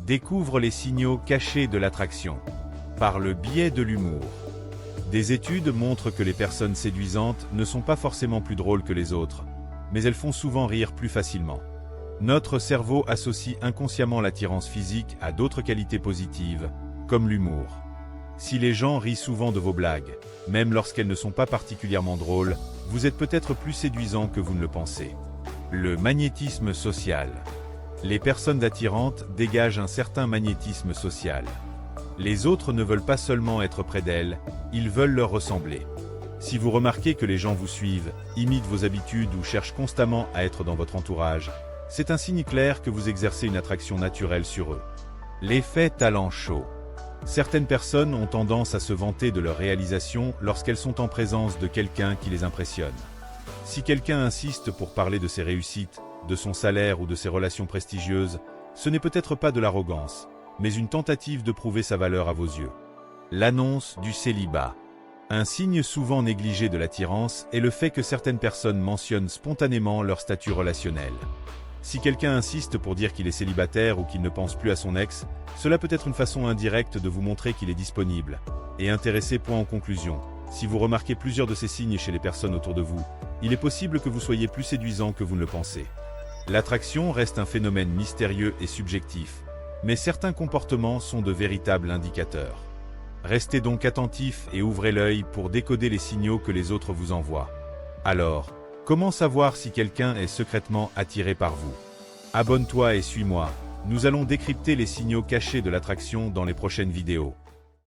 Découvre les signaux cachés de l'attraction. Par le biais de l'humour. Des études montrent que les personnes séduisantes ne sont pas forcément plus drôles que les autres, mais elles font souvent rire plus facilement. Notre cerveau associe inconsciemment l'attirance physique à d'autres qualités positives, comme l'humour. Si les gens rient souvent de vos blagues, même lorsqu'elles ne sont pas particulièrement drôles, vous êtes peut-être plus séduisant que vous ne le pensez. Le magnétisme social. Les personnes attirantes dégagent un certain magnétisme social. Les autres ne veulent pas seulement être près d'elles, ils veulent leur ressembler. Si vous remarquez que les gens vous suivent, imitent vos habitudes ou cherchent constamment à être dans votre entourage, c'est un signe clair que vous exercez une attraction naturelle sur eux. L'effet talent show. Certaines personnes ont tendance à se vanter de leur réalisation lorsqu'elles sont en présence de quelqu'un qui les impressionne. Si quelqu'un insiste pour parler de ses réussites, de son salaire ou de ses relations prestigieuses, ce n'est peut-être pas de l'arrogance, mais une tentative de prouver sa valeur à vos yeux. L'annonce du célibat. Un signe souvent négligé de l'attirance est le fait que certaines personnes mentionnent spontanément leur statut relationnel. Si quelqu'un insiste pour dire qu'il est célibataire ou qu'il ne pense plus à son ex, cela peut être une façon indirecte de vous montrer qu'il est disponible et intéressé. En conclusion, si vous remarquez plusieurs de ces signes chez les personnes autour de vous, il est possible que vous soyez plus séduisant que vous ne le pensez. L'attraction reste un phénomène mystérieux et subjectif, mais certains comportements sont de véritables indicateurs. Restez donc attentifs et ouvrez l'œil pour décoder les signaux que les autres vous envoient. Alors, comment savoir si quelqu'un est secrètement attiré par vous? Abonne-toi et suis-moi, nous allons décrypter les signaux cachés de l'attraction dans les prochaines vidéos.